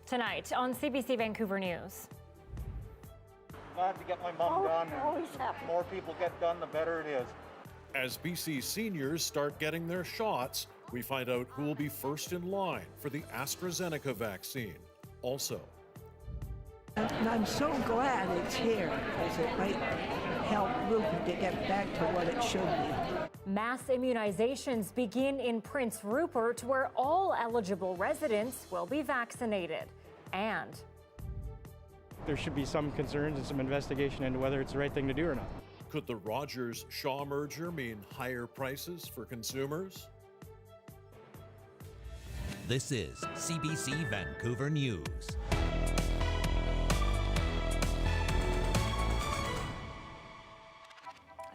Tonight on CBC Vancouver News. Glad to get my mom done. Always happy. The more people get done, the better it is. As BC seniors start getting their shots, we find out who will be first in line for the AstraZeneca vaccine. Also, I'm so glad it's here because it might help Rupert to get back to what it should be. Mass immunizations begin in Prince Rupert, where all eligible residents will be vaccinated. And there should be some concerns and some investigation into whether it's the right thing to do or not. could the RogersShaw merger mean higher prices for consumers? This is CBC Vancouver News.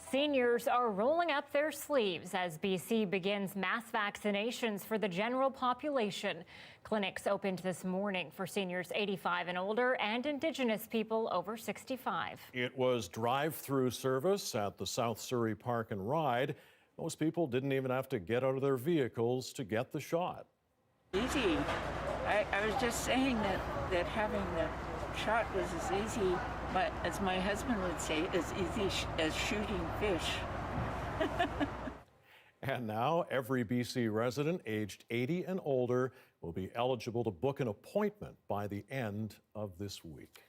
Seniors are rolling up their sleeves as BC begins mass vaccinations for the general population. Clinics opened this morning for seniors 85 and older and Indigenous people over 65. It was drive-through service at the South Surrey Park and Ride. Most people didn't even have to get out of their vehicles to get the shot. Easy. I was just saying that having the shot was as easy, but as my husband would say, as easy as shooting fish. And now every BC resident aged 80 and older will be eligible to book an appointment by the end of this week.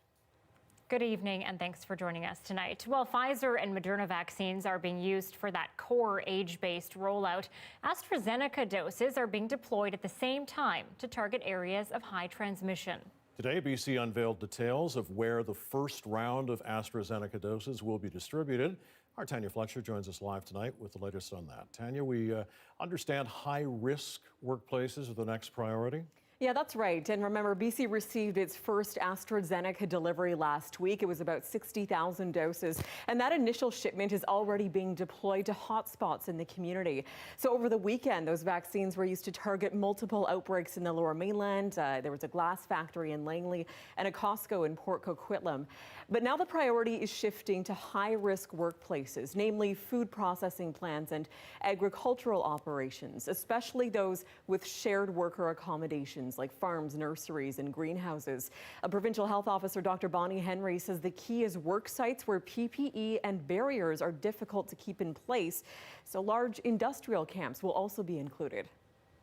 Good evening and thanks for joining us tonight. While Pfizer and Moderna vaccines are being used for that core age-based rollout, AstraZeneca doses are being deployed at the same time to target areas of high transmission. Today, BC unveiled details of where the first round of AstraZeneca doses will be distributed. Our Tanya Fletcher joins us live tonight with the latest on that. Tanya, we understand high-risk workplaces are the next priority. Yeah, that's right. And remember, BC received its first AstraZeneca delivery last week. It was about 60,000 doses. And that initial shipment is already being deployed to hotspots in the community. So over the weekend, those vaccines were used to target multiple outbreaks in the Lower Mainland. There was a glass factory in Langley and a Costco in Port Coquitlam. But now the priority is shifting to high-risk workplaces, namely food processing plants and agricultural operations, especially those with shared worker accommodations like farms, nurseries, and greenhouses. A provincial health officer, Dr. Bonnie Henry, says the key is work sites where PPE and barriers are difficult to keep in place, so large industrial camps will also be included.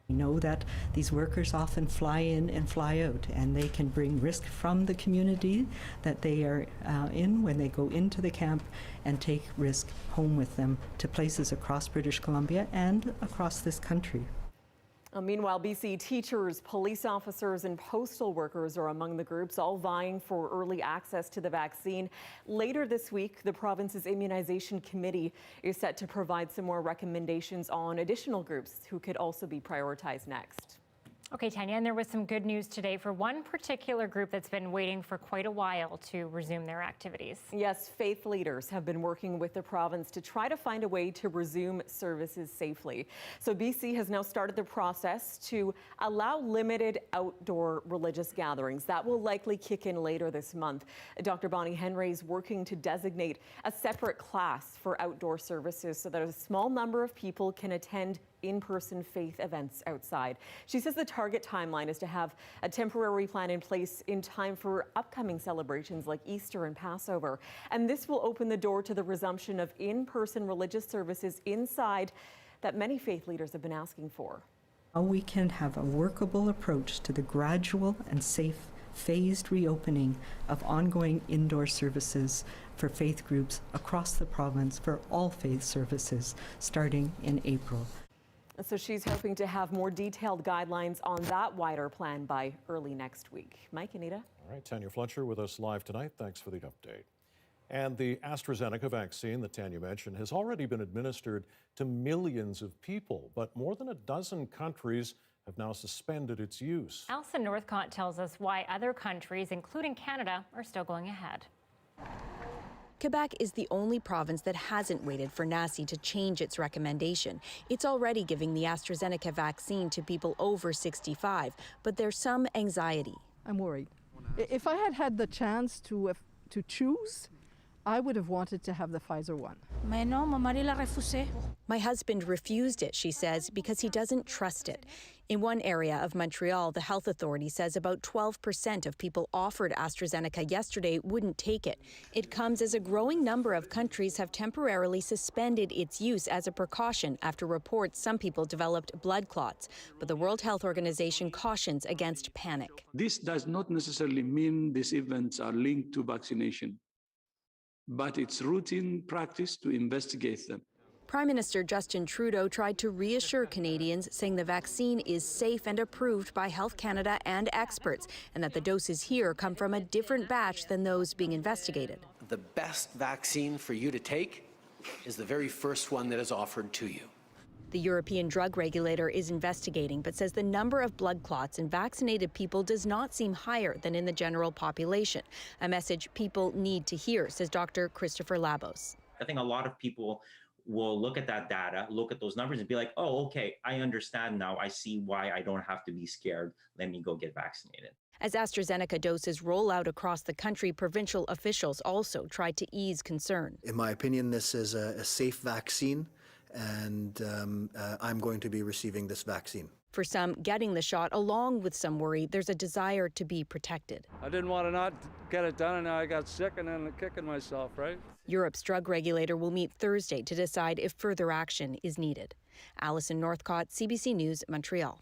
We know that these workers often fly in and fly out, and they can bring risk from the community that they are in when they go into the camp and take risk home with them to places across British Columbia and across this country. Meanwhile, BC teachers, police officers, and postal workers are among the groups all vying for early access to the vaccine. Later this week, the province's immunization committee is set to provide some more recommendations on additional groups who could also be prioritized next. Okay, Tanya, and there was some good news today for one particular group that's been waiting for quite a while to resume their activities. Yes, faith leaders have been working with the province to try to find a way to resume services safely. So BC has now started the process to allow limited outdoor religious gatherings. That will likely kick in later this month. Dr. Bonnie Henry is working to designate a separate class for outdoor services so that a small number of people can attend in-person faith events outside. She says the target timeline is to have a temporary plan in place in time for upcoming celebrations like Easter and Passover. And this will open the door to the resumption of in-person religious services inside that many faith leaders have been asking for. We can have a workable approach to the gradual and safe phased reopening of ongoing indoor services for faith groups across the province for all faith services starting in April. So she's hoping to have more detailed guidelines on that wider plan by early next week. Mike, Anita. All right, Tanya Fletcher with us live tonight. Thanks for the update. And the AstraZeneca vaccine that Tanya mentioned has already been administered to millions of people, but more than a dozen countries have now suspended its use. Alison Northcott tells us why other countries, including Canada, are still going ahead. Quebec is the only province that hasn't waited for NACI to change its recommendation. It's already giving the AstraZeneca vaccine to people over 65, but there's some anxiety. I'm worried. If I had had the chance to choose, I would have wanted to have the Pfizer one. My husband refused it, she says, because he doesn't trust it. In one area of Montreal, the health authority says about 12% of people offered AstraZeneca yesterday wouldn't take it. It comes as a growing number of countries have temporarily suspended its use as a precaution after reports some people developed blood clots. But the World Health Organization cautions against panic. This does not necessarily mean these events are linked to vaccination, but it's routine practice to investigate them. Prime Minister Justin Trudeau tried to reassure Canadians, saying the vaccine is safe and approved by Health Canada and experts, and that the doses here come from a different batch than those being investigated. The best vaccine for you to take is the very first one that is offered to you. The European drug regulator is investigating, but says the number of blood clots in vaccinated people does not seem higher than in the general population, a message people need to hear, says Dr. Christopher Labos. I think a lot of people will look at that data, look at those numbers and be like, oh, okay, I understand now. I see why I don't have to be scared. Let me go get vaccinated. As AstraZeneca doses roll out across the country, provincial officials also tried to ease concern. In my opinion, this is a safe vaccine, and I'm going to be receiving this vaccine. For some, getting the shot, along with some worry, there's a desire to be protected. I didn't want to not get it done, and now I got sick and then kicking myself, right? Europe's drug regulator will meet Thursday to decide if further action is needed. Alison Northcott, CBC News, Montreal.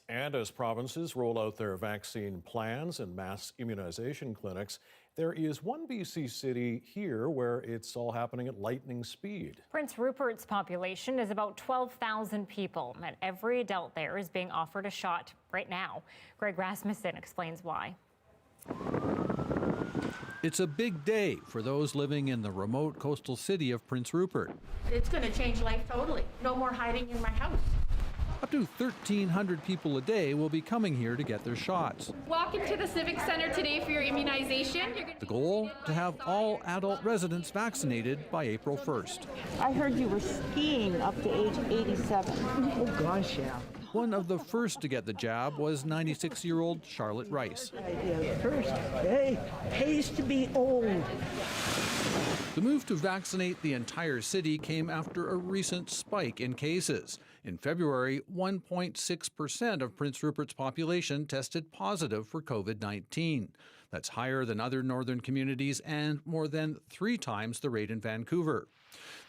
And as provinces roll out their vaccine plans and mass immunization clinics, there is one BC city here where it's all happening at lightning speed. Prince Rupert's population is about 12,000 people, and every adult there is being offered a shot right now. Greg Rasmussen explains why. It's a big day for those living in the remote coastal city of Prince Rupert. It's going to change life totally. No more hiding in my house. Up to 1,300 people a day will be coming here to get their shots. Walk into the Civic Center today for your immunization. The goal, to have all adult residents vaccinated by April 1st. I heard you were skiing up to age 87. Oh gosh, yeah. One of the first to get the jab was 96-year-old Charlotte Rice. First, hey, pays to be old. The move to vaccinate the entire city came after a recent spike in cases. In February, 1.6% of Prince Rupert's population tested positive for COVID-19. That's higher than other northern communities and more than 3 times the rate in Vancouver.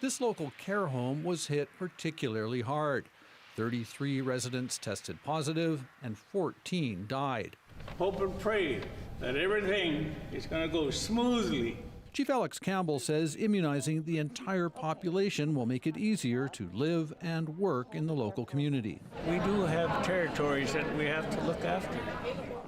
This local care home was hit particularly hard. 33 residents tested positive and 14 died. Hope and pray that everything is going to go smoothly. Chief Alex Campbell says immunizing the entire population will make it easier to live and work in the local community. We do have territories that we have to look after.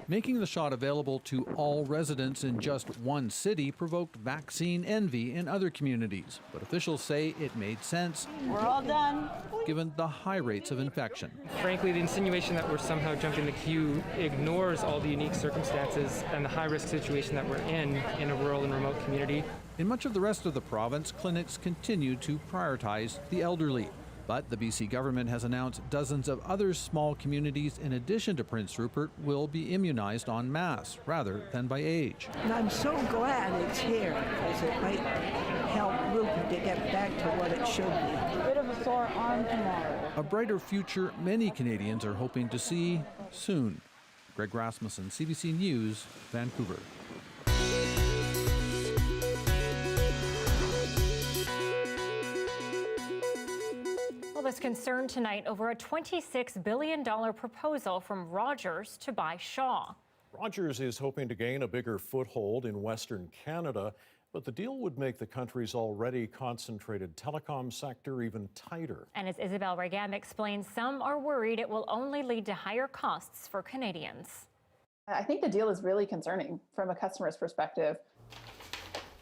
Making the shot available to all residents in just one city provoked vaccine envy in other communities, but officials say it made sense. We're all done. Given the high rates of infection. Frankly, the insinuation that we're somehow jumping the queue ignores all the unique circumstances and the high-risk situation that we're in a rural and remote community. In much of the rest of the province, clinics continue to prioritize the elderly. But the BC government has announced dozens of other small communities in addition to Prince Rupert will be immunized en masse rather than by age. And I'm so glad it's here because it might help Rupert to get back to what it should be. A bit of a sore arm tomorrow. A brighter future many Canadians are hoping to see soon. Greg Rasmussen, CBC News, Vancouver. There's concern tonight over a $26 billion proposal from Rogers to buy Shaw. Rogers is hoping to gain a bigger foothold in Western Canada, but the deal would make the country's already concentrated telecom sector even tighter. And as Isabel Regam explains, some are worried it will only lead to higher costs for Canadians. I think the deal is really concerning from a customer's perspective.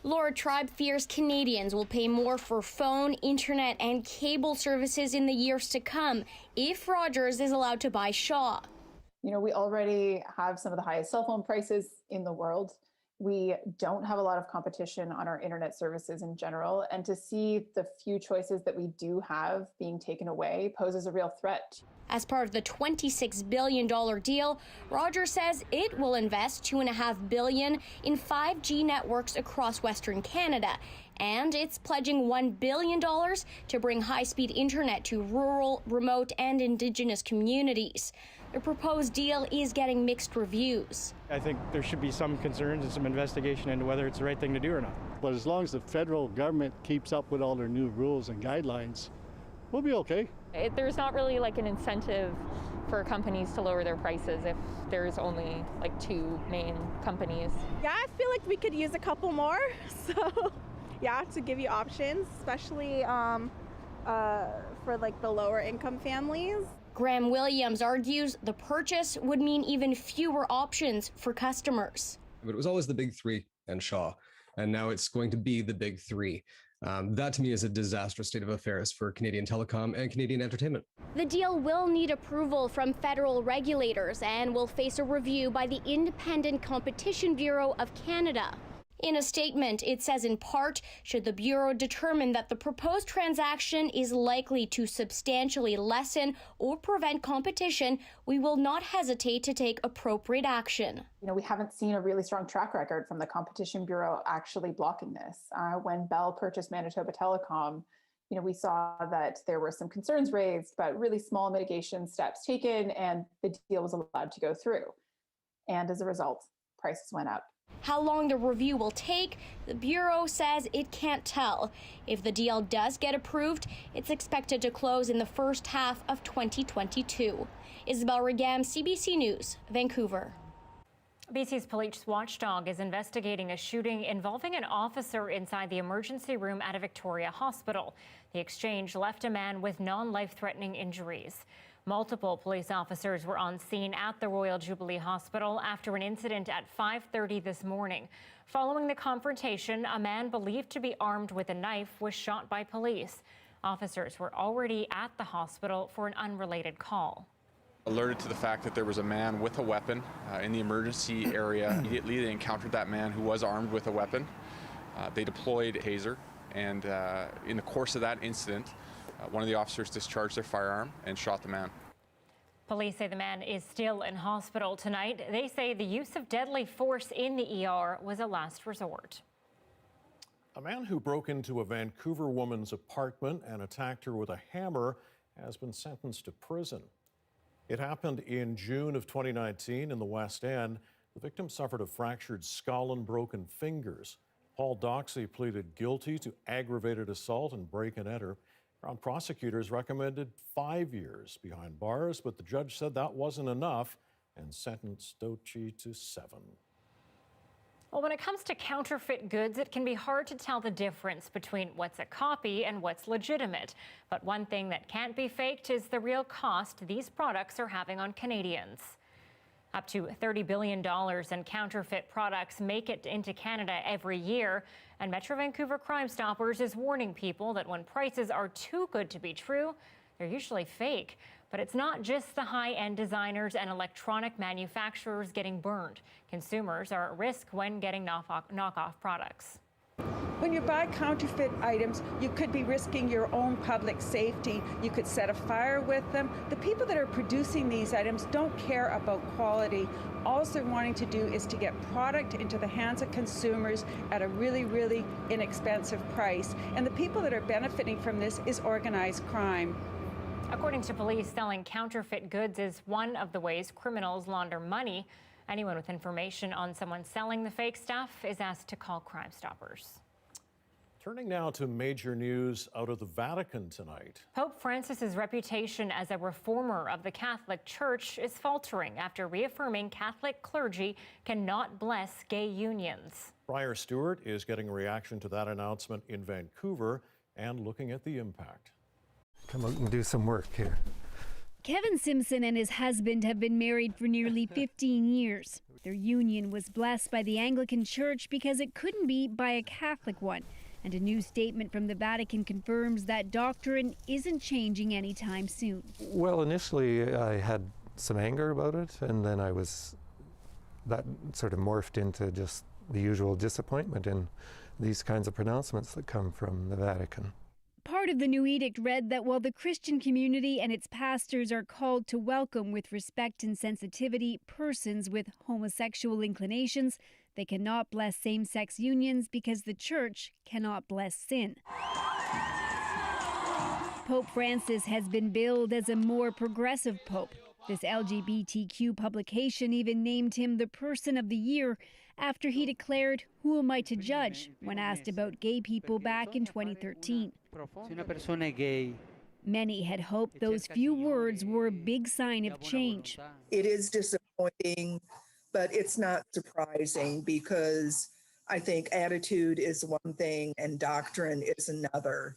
Laura Tribe fears Canadians will pay more for phone, internet, and cable services in the years to come if Rogers is allowed to buy Shaw. You know, we already have some of the highest cell phone prices in the world. We don't have a lot of competition on our internet services in general, and to see the few choices that we do have being taken away poses a real threat. As part of the $26 billion deal, Rogers says it will invest $2.5 billion in 5G networks across Western Canada, and it's pledging $1 billion to bring high-speed internet to rural, remote, and Indigenous communities. The proposed deal is getting mixed reviews. I think there should be some concerns and some investigation into whether it's the right thing to do or not. But as long as the federal government keeps up with all their new rules and guidelines, we'll be okay. There's not really like an incentive for companies to lower their prices if there's only like two main companies. Yeah, I feel like we could use a couple more. So yeah, to give you options, especially for like the lower income families. Graham Williams argues the purchase would mean even fewer options for customers. But it was always the big three and Shaw, and now it's going to be the big three. That to me is a disastrous state of affairs for Canadian telecom and Canadian entertainment. The deal will need approval from federal regulators and will face a review by the Independent Competition Bureau of Canada. In a statement, it says in part, should the Bureau determine that the proposed transaction is likely to substantially lessen or prevent competition, we will not hesitate to take appropriate action. You know, we haven't seen a really strong track record from the Competition Bureau actually blocking this. When Bell purchased Manitoba Telecom, you know, we saw that there were some concerns raised, but really small mitigation steps taken, and the deal was allowed to go through. And as a result, prices went up. How long the review will take, the Bureau says it can't tell. If the deal does get approved, it's expected to close in the first half of 2022. Isabel Regam, CBC News, Vancouver. BC's police watchdog is investigating a shooting involving an officer inside the emergency room at a Victoria hospital. The exchange left a man with non-life-threatening injuries. Multiple police officers were on scene at the Royal Jubilee Hospital after an incident at 5:30 this morning. Following the confrontation, a man believed to be armed with a knife was shot by police. Officers were already at the hospital for an unrelated call. Alerted to the fact that there was a man with a weapon in the emergency area. Immediately they encountered that man who was armed with a weapon. They deployed a taser, and in the course of that incident, one of the officers discharged their firearm and shot the man. Police say the man is still in hospital tonight. They say the use of deadly force in the ER was a last resort. A man who broke into a Vancouver woman's apartment and attacked her with a hammer has been sentenced to prison. It happened in June of 2019 in the West End. The victim suffered a fractured skull and broken fingers. Paul Doxey pleaded guilty to aggravated assault and break and enter. Crown prosecutors recommended 5 years behind bars, but the judge said that wasn't enough and sentenced Doxey to 7. Well, when it comes to counterfeit goods, it can be hard to tell the difference between what's a copy and what's legitimate. But one thing that can't be faked is the real cost these products are having on Canadians. Up to $30 billion in counterfeit products make it into Canada every year. And Metro Vancouver Crime Stoppers is warning people that when prices are too good to be true, they're usually fake. But it's not just the high-end designers and electronic manufacturers getting burned. Consumers are at risk when getting knockoff products. When you buy counterfeit items, you could be risking your own public safety. You could set a fire with them. The people that are producing these items don't care about quality. All they're wanting to do is to get product into the hands of consumers at a really, really inexpensive price. And the people that are benefiting from this is organized crime. According to police, selling counterfeit goods is one of the ways criminals launder money. Anyone with information on someone selling the fake stuff is asked to call Crime Stoppers. Turning now to major news out of the Vatican tonight. Pope Francis's reputation as a reformer of the Catholic Church is faltering after reaffirming Catholic clergy cannot bless gay unions. Briar Stewart is getting a reaction to that announcement in Vancouver and looking at the impact. Come out and do some work here. Kevin Simpson and his husband have been married for nearly 15 years. Their union was blessed by the Anglican Church because it couldn't be by a Catholic one. And a new statement from the Vatican confirms that doctrine isn't changing anytime soon. Well, initially I had some anger about it, and then that sort of morphed into just the usual disappointment in these kinds of pronouncements that come from the Vatican. Part of the new edict read that while the Christian community and its pastors are called to welcome with respect and sensitivity persons with homosexual inclinations, they cannot bless same-sex unions because the Church cannot bless sin. Pope Francis has been billed as a more progressive pope. This LGBTQ publication even named him the Person of the Year after he declared, "Who am I to judge?" when asked about gay people back in 2013. Many had hoped those few words were a big sign of change. It is disappointing, but it's not surprising because I think attitude is one thing and doctrine is another.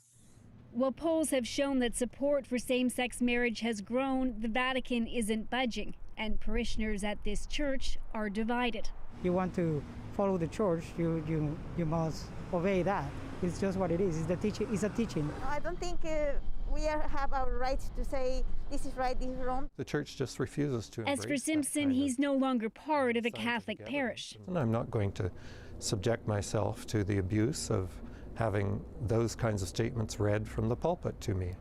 While polls have shown that support for same-sex marriage has grown, the Vatican isn't budging, and parishioners at this church are divided. You want to follow the church, you must obey that. It's just what it is. It's the teaching. It's a teaching. I don't think we have our right to say this is right, this is wrong. The church just refuses to embrace As for Simpson, he's no longer part of a Catholic parish. And I'm not going to subject myself to the abuse of having those kinds of statements read from the pulpit to me.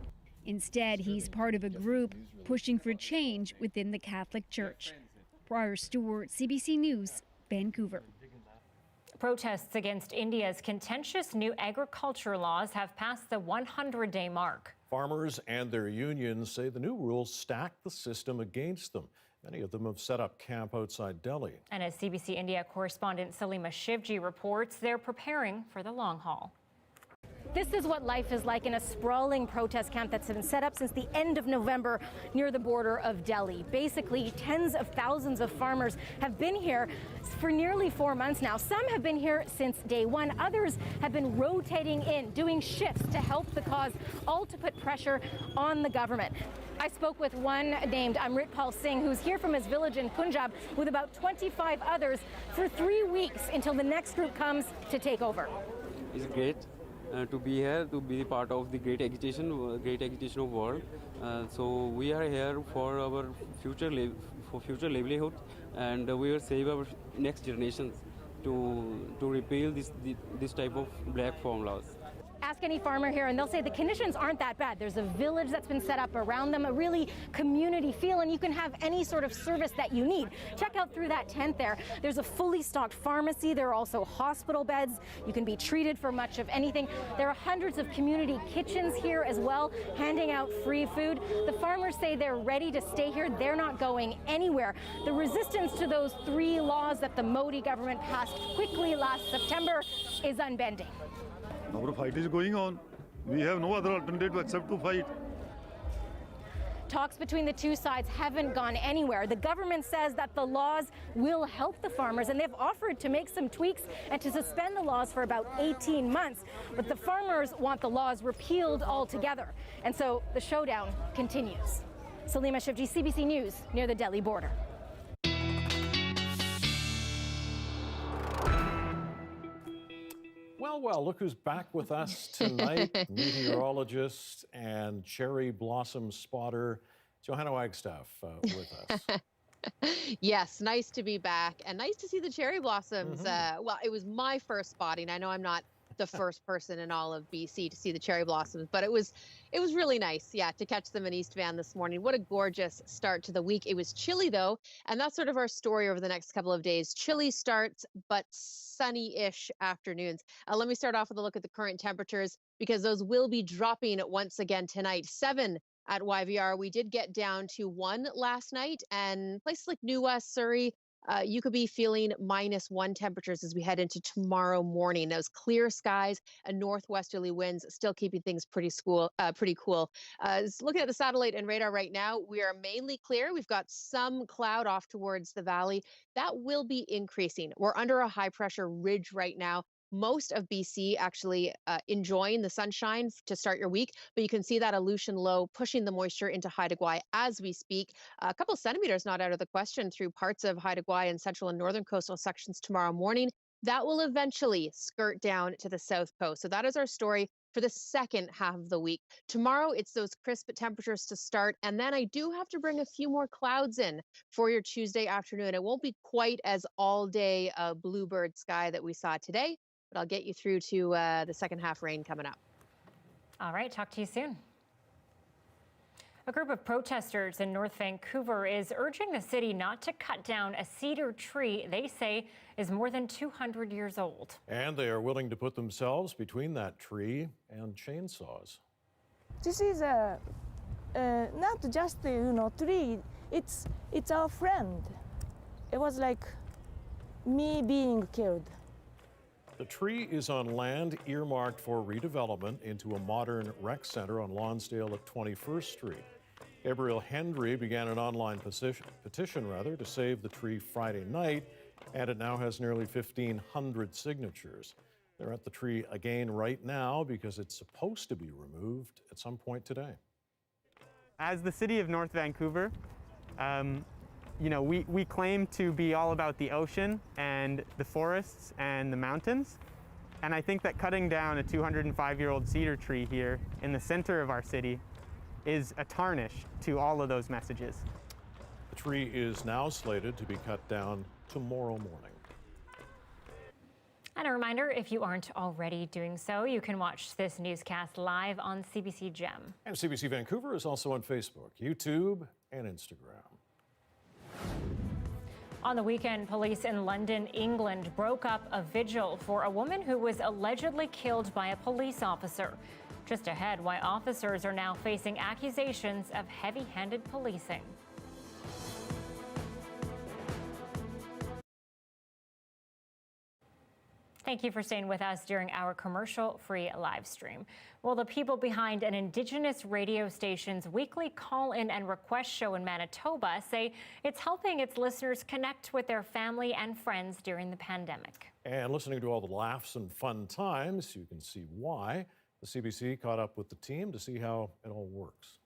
Instead, he's part of a group pushing for change within the Catholic Church. Briar Stewart, CBC News, Vancouver. Protests against India's contentious new agriculture laws have passed the 100-day mark. Farmers and their unions say the new rules stack the system against them. Many of them have set up camp outside Delhi. And as CBC India correspondent Salima Shivji reports, they're preparing for the long haul. This is what life is like in a sprawling protest camp that's been set up since the end of November near the border of Delhi. Basically, tens of thousands of farmers have been here for nearly 4 months now. Some have been here since day one. Others have been rotating in, doing shifts to help the cause, all to put pressure on the government. I spoke with one named Amritpal Singh, who's here from his village in Punjab with about 25 others for 3 weeks until the next group comes to take over. It's great. To be here, to be part of the great agitation of world. So we are here for our future livelihood, and we will save our next generations to repeal this type of black farm laws. Ask any farmer here and they'll say the conditions aren't that bad. There's a village that's been set up around them, a really community feel, and you can have any sort of service that you need. Check out through that tent there. There's a fully stocked pharmacy. There are also hospital beds. You can be treated for much of anything. There are hundreds of community kitchens here as well, handing out free food. The farmers say they're ready to stay here. They're not going anywhere. The resistance to those 3 laws that the Modi government passed quickly last September is unbending. Our fight is going on. We have no other alternative except to fight. Talks between the two sides haven't gone anywhere. The government says that the laws will help the farmers, and they've offered to make some tweaks and to suspend the laws for about 18 months. But the farmers want the laws repealed altogether. And so the showdown continues. Salima Shivji, CBC News, near the Delhi border. Well, look who's back with us tonight. Meteorologist and cherry blossom spotter, Johanna Wagstaffe with us. Yes, nice to be back and nice to see the cherry blossoms. Well, it was my first spotting. I know I'm not the first person in all of BC to see the cherry blossoms, but it was really nice, yeah, to catch them in East Van this morning. What a gorgeous start to the week. It was chilly though, and that's sort of our story over the next couple of days. Chilly starts, but sunny-ish afternoons. Let me start off with a look at the current temperatures because those will be dropping once again tonight. 7 at YVR. We did get down to 1 last night, and places like New West, Surrey, you could be feeling -1 temperatures as we head into tomorrow morning. Those clear skies and northwesterly winds still keeping things pretty cool. Looking at the satellite and radar right now, we are mainly clear. We've got some cloud off towards the valley. That will be increasing. We're under a high pressure ridge right now. Most of BC actually enjoying the sunshine to start your week, but you can see that Aleutian low pushing the moisture into Haida Gwaii as we speak. A couple centimeters not out of the question through parts of Haida Gwaii and central and northern coastal sections tomorrow morning. That will eventually skirt down to the south coast. So that is our story for the second half of the week. Tomorrow, it's those crisp temperatures to start, and then I do have to bring a few more clouds in for your Tuesday afternoon. It won't be quite as all-day bluebird sky that we saw today, but I'll get you through to the second half rain coming up. All right, talk to you soon. A group of protesters in North Vancouver is urging the city not to cut down a cedar tree they say is more than 200 years old. And they are willing to put themselves between that tree and chainsaws. This is not just tree. It's our friend. It was like me being killed. The tree is on land earmarked for redevelopment into a modern rec center on Lonsdale at 21st Street. Gabriel Hendry began an online petition to save the tree Friday night, and it now has nearly 1,500 signatures. They're at the tree again right now because it's supposed to be removed at some point today. As the city of North Vancouver, we claim to be all about the ocean and the forests and the mountains. And I think that cutting down a 205-year-old cedar tree here in the center of our city is a tarnish to all of those messages. The tree is now slated to be cut down tomorrow morning. And a reminder, if you aren't already doing so, you can watch this newscast live on CBC Gem. And CBC Vancouver is also on Facebook, YouTube, and Instagram. On the weekend, police in London, England, broke up a vigil for a woman who was allegedly killed by a police officer. Just ahead, why officers are now facing accusations of heavy-handed policing. Thank you for staying with us during our commercial-free live stream. Well, the people behind an Indigenous radio station's weekly call-in and request show in Manitoba say it's helping its listeners connect with their family and friends during the pandemic. And listening to all the laughs and fun times, you can see why. The CBC caught up with the team to see how it all works.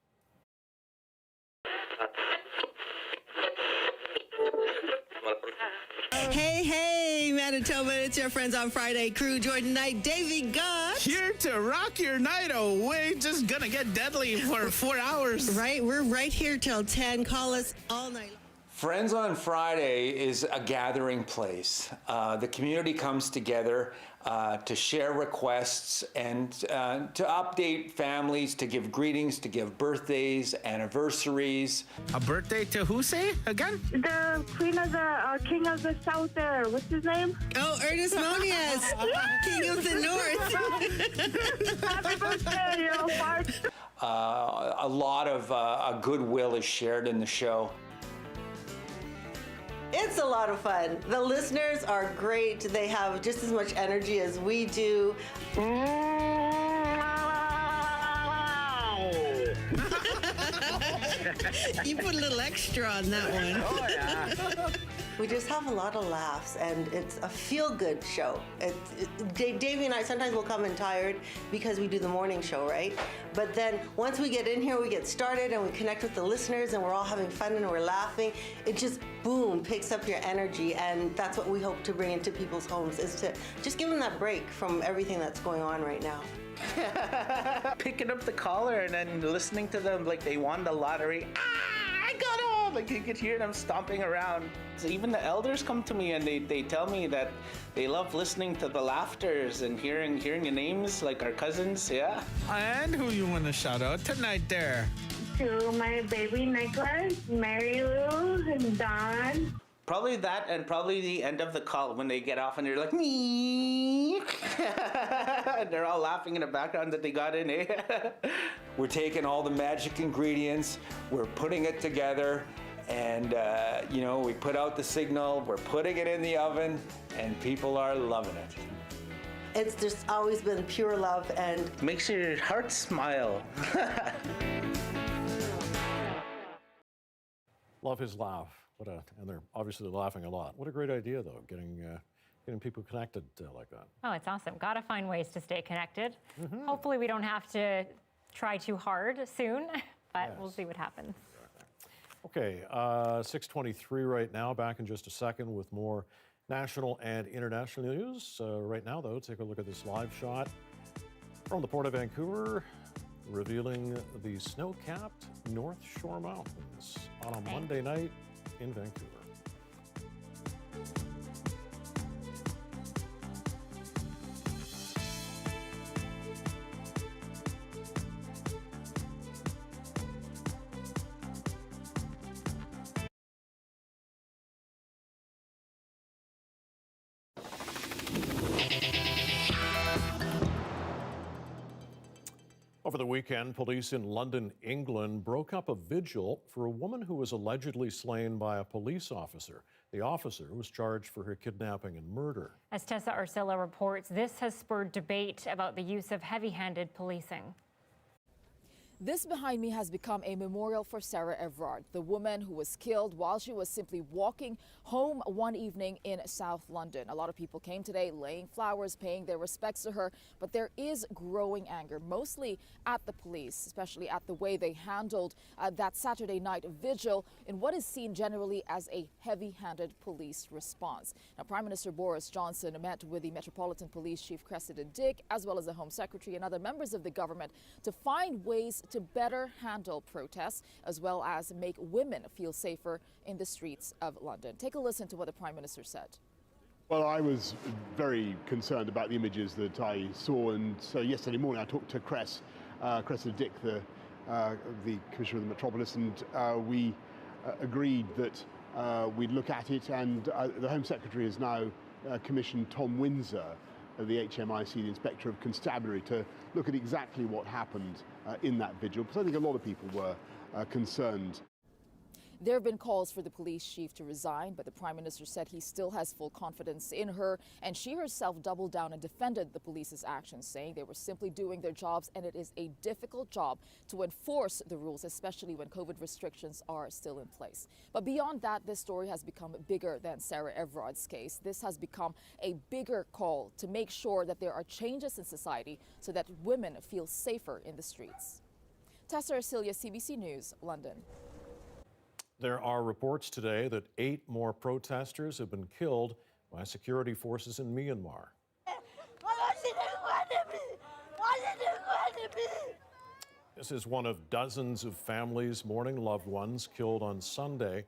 Hey, Manitoba, it's your Friends on Friday crew, Jordan Knight, Davey Gott. Here to rock your night away, just gonna get deadly for 4 hours. Right, we're right here till 10. Call us all night. Friends on Friday is a gathering place. The community comes together to share requests and to update families, to give greetings, to give birthdays, anniversaries. A birthday to who, say again? The Queen of the King of the South there. What's his name? Oh, Ernest Monias, King of the North. Happy birthday, you know, Bart. A lot of goodwill is shared in the show. It's a lot of fun. The listeners are great. They have just as much energy as we do. You put a little extra on that one. Oh, yeah. We just have a lot of laughs, and it's a feel-good show. Davey and I sometimes will come in tired because we do the morning show, right? But then once we get in here, we get started and we connect with the listeners and we're all having fun and we're laughing. It just, boom, picks up your energy, and that's what we hope to bring into people's homes, is to just give them that break from everything that's going on right now. Picking up the collar and then listening to them like they won the lottery. I got on! Like you could hear them stomping around. So even the elders come to me and they tell me that they love listening to the laughters and hearing your names, like our cousins, yeah. And who you want to shout out tonight there? To my baby Nicholas, Mary Lou, and Don. Probably that, and probably the end of the call when they get off and they're like, me. And they're all laughing in the background that they got in, eh? We're taking all the magic ingredients, we're putting it together, and we put out the signal, we're putting it in the oven, and people are loving it. It's just always been pure love, and makes your heart smile. Love his laugh. And they're obviously laughing a lot. What a great idea, though, getting people connected like that. Oh, it's awesome. Got to find ways to stay connected. Hopefully we don't have to try too hard soon, but we'll see what happens. Okay, 6:23 right now. Back in just a second with more national and international news. Right now, though, take a look at this live shot From the Port of Vancouver, revealing the snow-capped North Shore Mountains on a Monday night in Vancouver. Over the weekend, police in London, England broke up a vigil for a woman who was allegedly slain by a police officer. The officer was charged for her kidnapping and murder. As Tessa Arcilla reports, this has spurred debate about the use of heavy-handed policing. This behind me has become a memorial for Sarah Everard, the woman who was killed while she was simply walking home one evening in South London. A lot of people came today laying flowers, paying their respects to her, but there is growing anger, mostly at the police, especially at the way they handled that Saturday night vigil in what is seen generally as a heavy-handed police response. Now, Prime Minister Boris Johnson met with the Metropolitan Police Chief Cressida Dick, as well as the Home Secretary and other members of the government, to find ways to better handle protests, as well as make women feel safer in the streets of London. Take a listen to what the Prime Minister said. Well, I was very concerned about the images that I saw, and so yesterday morning I talked to Cressida Dick, the Commissioner of the Metropolis, and we agreed that we'd look at it, and the Home Secretary has now commissioned Tom Windsor, the HMIC, the Inspector of Constabulary, to look at exactly what happened in that vigil, because I think a lot of people were concerned. There have been calls for the police chief to resign, but the Prime Minister said he still has full confidence in her, and she herself doubled down and defended the police's actions, saying they were simply doing their jobs, and it is a difficult job to enforce the rules, especially when COVID restrictions are still in place. But beyond that, this story has become bigger than Sarah Everard's case. This has become a bigger call to make sure that there are changes in society so that women feel safer in the streets. Tessa Arcilla, CBC News, London. There are reports today that 8 more protesters have been killed by security forces in Myanmar. This is one of dozens of families mourning loved ones killed on Sunday.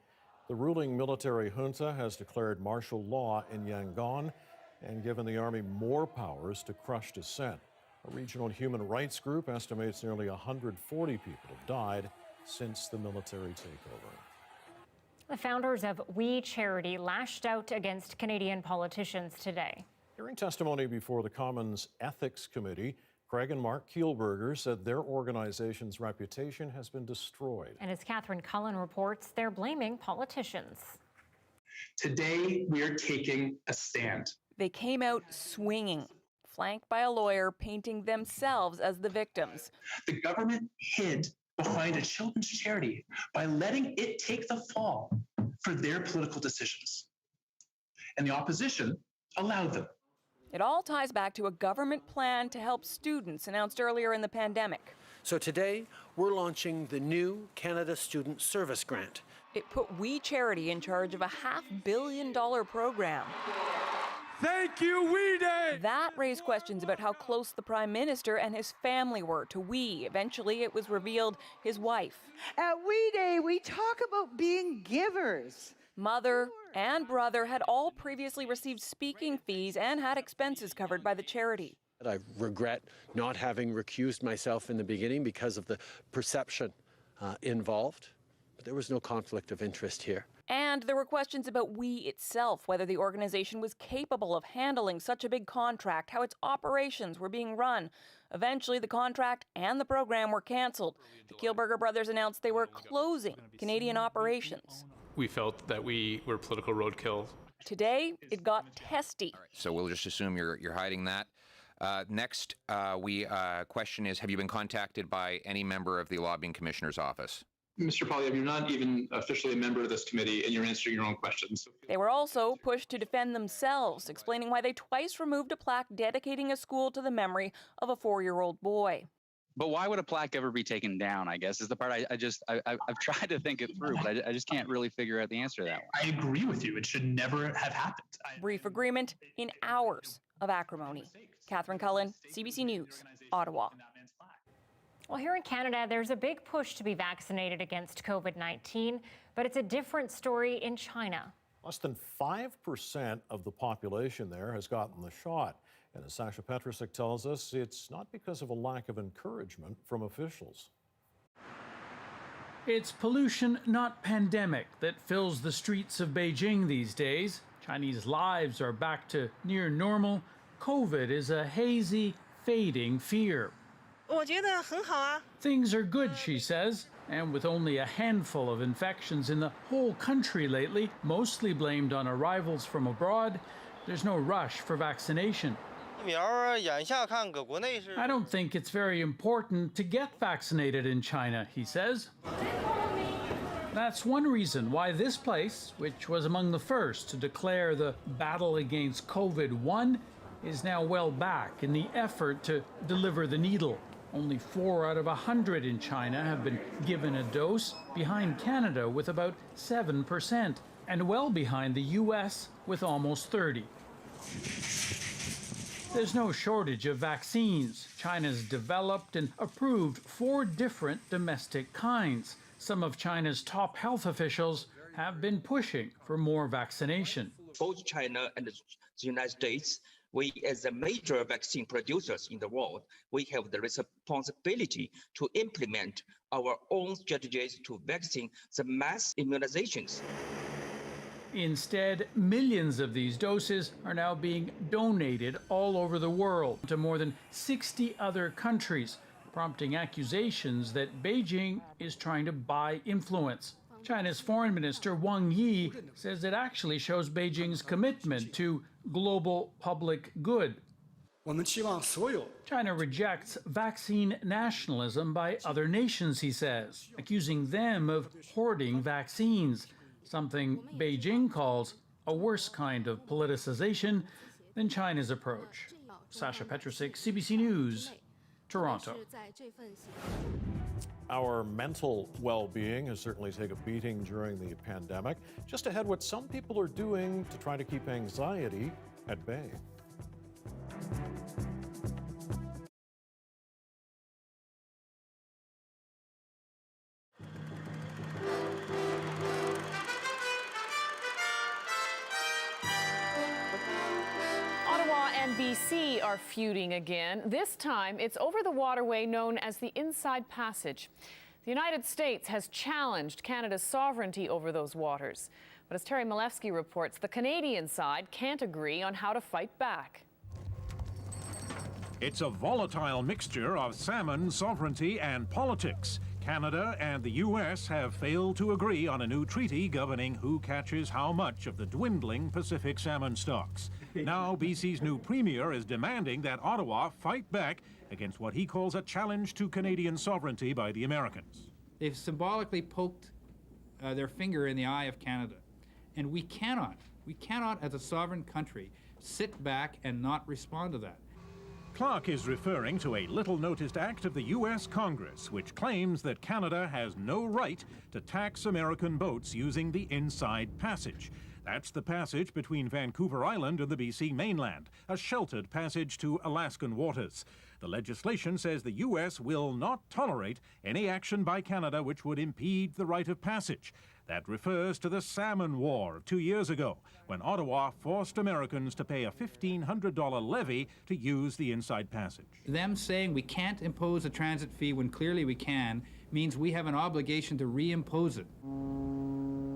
The ruling military junta has declared martial law in Yangon and given the army more powers to crush dissent. A regional human rights group estimates nearly 140 people have died since the military takeover. The founders of We Charity lashed out against Canadian politicians today. Hearing testimony before the Commons Ethics Committee, Craig and Mark Kielburger said their organization's reputation has been destroyed. And as Catherine Cullen reports, they're blaming politicians. Today, we are taking a stand. They came out swinging, flanked by a lawyer painting themselves as the victims. The government hid behind a children's charity by letting it take the fall for their political decisions. And the opposition allowed them. It all ties back to a government plan to help students announced earlier in the pandemic. So today, we're launching the new Canada Student Service Grant. It put We Charity in charge of a $500 million program. Thank you, We Day! That raised questions about how close the Prime Minister and his family were to We. Eventually, it was revealed his wife. At We Day, we talk about being givers. Mother and brother had all previously received speaking fees and had expenses covered by the charity. I regret not having recused myself in the beginning because of the perception involved, but there was no conflict of interest here. And there were questions about We itself, whether the organization was capable of handling such a big contract, how its operations were being run. Eventually, the contract and the program were canceled. The Kielburger brothers announced they were closing Canadian operations. We felt that we were political roadkill. Today, it got testy. So we'll just assume you're hiding that. Next, question is, have you been contacted by any member of the Lobbying Commissioner's office? Mr. Poilievre, you're not even officially a member of this committee, and you're answering your own questions. They were also pushed to defend themselves, explaining why they twice removed a plaque dedicating a school to the memory of a 4-year-old boy. But why would a plaque ever be taken down, I guess, is the part I've tried to think it through, but I just can't really figure out the answer to that one. I agree with you. It should never have happened. Brief agreement in hours. of acrimony. Catherine Cullen, CBC News, Ottawa. Well, here in Canada, there's a big push to be vaccinated against COVID-19, but it's a different story in China. Less than 5% of the population there has gotten the shot. And as Sasha Petrusik tells us, it's not because of a lack of encouragement from officials. It's pollution, not pandemic, that fills the streets of Beijing these days. Chinese lives are back to near normal. COVID is a hazy, fading fear. Things are good, she says, and with only a handful of infections in the whole country lately, mostly blamed on arrivals from abroad, there's no rush for vaccination. I don't think it's very important to get vaccinated in China, he says. That's one reason why this place, which was among the first to declare the battle against COVID won, is now well back in the effort to deliver the needle. Only 4 out of 100 in China have been given a dose, behind Canada with about 7%, and well behind the US with almost 30%. There's no shortage of vaccines. China's developed and approved 4 different domestic kinds. Some of China's top health officials have been pushing for more vaccination. Both China and the United States, we as the major vaccine producers in the world, we have the responsibility to implement our own strategies to vaccine the mass immunizations. Instead, millions of these doses are now being donated all over the world to more than 60 other countries, prompting accusations that Beijing is trying to buy influence. China's Foreign Minister Wang Yi says it actually shows Beijing's commitment to global public good. China rejects vaccine nationalism by other nations, he says, accusing them of hoarding vaccines, something Beijing calls a worse kind of politicization than China's approach. Sasha Petrusik, CBC News, Toronto. Our mental well-being has certainly taken a beating during the pandemic. Just ahead, what some people are doing to try to keep anxiety at bay. BC are feuding again. This time, it's over the waterway known as the Inside Passage. The United States has challenged Canada's sovereignty over those waters. But as Terry Malewski reports, the Canadian side can't agree on how to fight back. It's a volatile mixture of salmon, sovereignty, and politics. Canada and the U.S. have failed to agree on a new treaty governing who catches how much of the dwindling Pacific salmon stocks. Now, BC's new premier is demanding that Ottawa fight back against what he calls a challenge to Canadian sovereignty by the Americans. They've symbolically poked their finger in the eye of Canada. And we cannot, as a sovereign country, sit back and not respond to that. Clark is referring to a little-noticed act of the U.S. Congress, which claims that Canada has no right to tax American boats using the Inside Passage. That's the passage between Vancouver Island and the BC mainland, a sheltered passage to Alaskan waters. The legislation says the U.S. will not tolerate any action by Canada which would impede the right of passage. That refers to the Salmon War 2 years ago, when Ottawa forced Americans to pay a $1,500 levy to use the Inside Passage. Them saying we can't impose a transit fee when clearly we can means we have an obligation to reimpose it.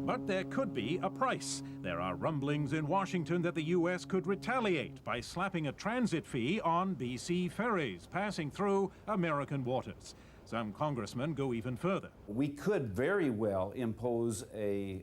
But there could be a price. There are rumblings in Washington that the U.S. could retaliate by slapping a transit fee on BC ferries passing through American waters. Some congressmen go even further. We could very well impose an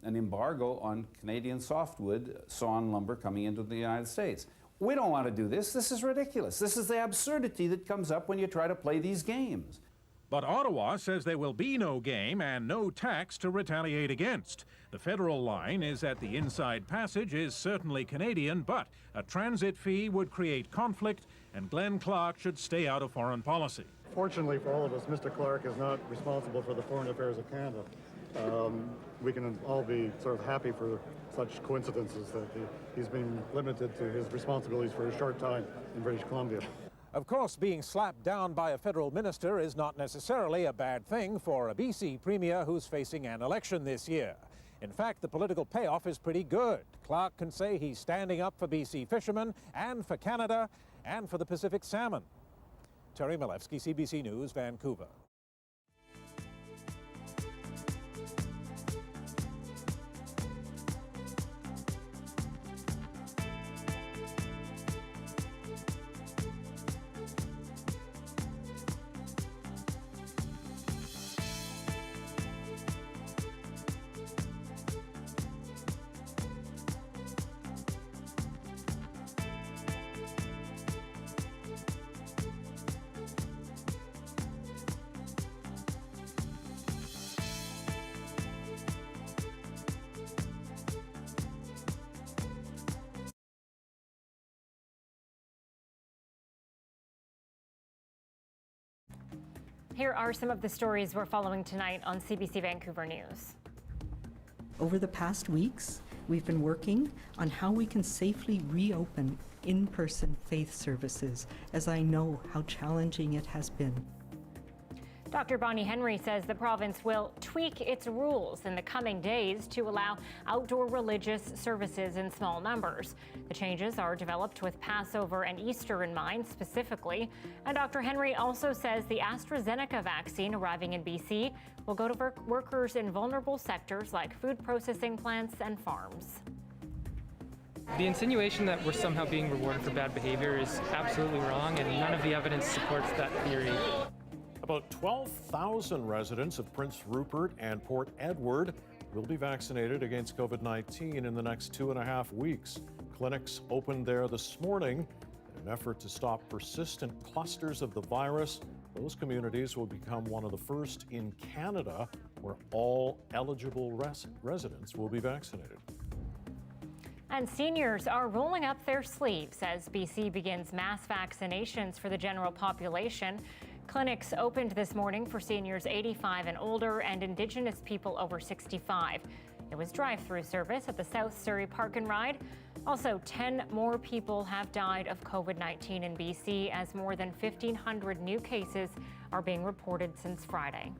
embargo on Canadian softwood sawn lumber coming into the United States. We don't want to do this. This is ridiculous. This is the absurdity that comes up when you try to play these games. But Ottawa says there will be no game and no tax to retaliate against. The federal line is that the Inside Passage is certainly Canadian, but a transit fee would create conflict, and Glenn Clark should stay out of foreign policy. Fortunately for all of us, Mr. Clark is not responsible for the foreign affairs of Canada. we can all be sort of happy for such coincidences that he's been limited to his responsibilities for a short time in British Columbia. Of course, being slapped down by a federal minister is not necessarily a bad thing for a BC premier who's facing an election this year. In fact, the political payoff is pretty good. Clark can say he's standing up for BC fishermen and for Canada and for the Pacific salmon. Terry Malewski, CBC News, Vancouver. Here are some of the stories we're following tonight on CBC Vancouver News. Over the past weeks, we've been working on how we can safely reopen in-person faith services, as I know how challenging it has been. Dr. Bonnie Henry says the province will tweak its rules in the coming days to allow outdoor religious services in small numbers. The changes are developed with Passover and Easter in mind specifically. And Dr. Henry also says the AstraZeneca vaccine arriving in BC will go to workers in vulnerable sectors like food processing plants and farms. The insinuation that we're somehow being rewarded for bad behavior is absolutely wrong, and none of the evidence supports that theory. About 12,000 residents of Prince Rupert and Port Edward will be vaccinated against COVID-19 in the next 2.5 weeks. Clinics opened there this morning in an effort to stop persistent clusters of the virus. Those communities will become one of the first in Canada where all eligible residents will be vaccinated. And seniors are rolling up their sleeves as BC begins mass vaccinations for the general population. Clinics opened this morning for seniors 85 and older and Indigenous people over 65. It was drive-through service at the South Surrey Park and Ride. Also, 10 more people have died of COVID-19 in BC as more than 1,500 new cases are being reported since Friday.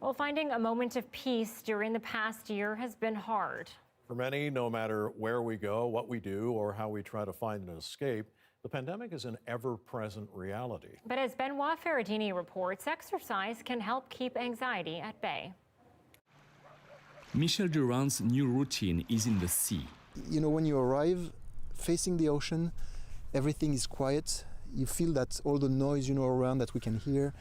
Well, finding a moment of peace during the past year has been hard. For many, no matter where we go, what we do, or how we try to find an escape, the pandemic is an ever-present reality. But as Benoit Ferradini reports, exercise can help keep anxiety at bay. Michel Durand's new routine is in the sea. You know, when you arrive facing the ocean, everything is quiet. You feel that all the noise, around that we can hear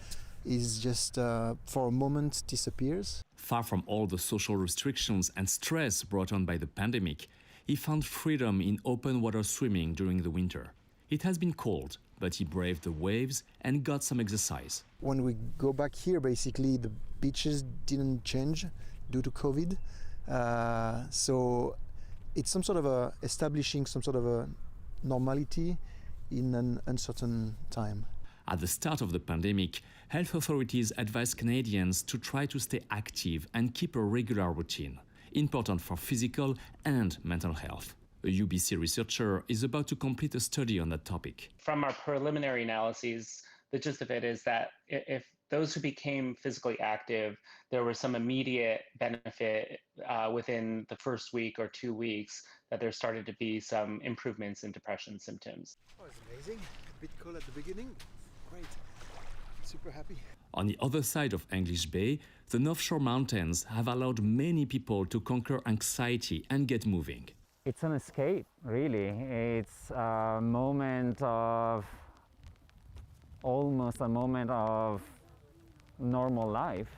is just for a moment disappears. Far from all the social restrictions and stress brought on by the pandemic, he found freedom in open water swimming during the winter. It has been cold, but he braved the waves and got some exercise. When we go back here, basically, the beaches didn't change due to COVID. So it's some sort of establishing some sort of a normality in an uncertain time. At the start of the pandemic, health authorities advised Canadians to try to stay active and keep a regular routine, important for physical and mental health. A UBC researcher is about to complete a study on that topic. From our preliminary analyses, the gist of it is that if those who became physically active, there was some immediate benefit within the first week or 2 weeks that there started to be some improvements in depression symptoms. Oh, it's amazing. A bit cold at the beginning. Great. Super happy. On the other side of English Bay, the North Shore Mountains have allowed many people to conquer anxiety and get moving. It's an escape, really. It's a moment of, almost a moment of normal life.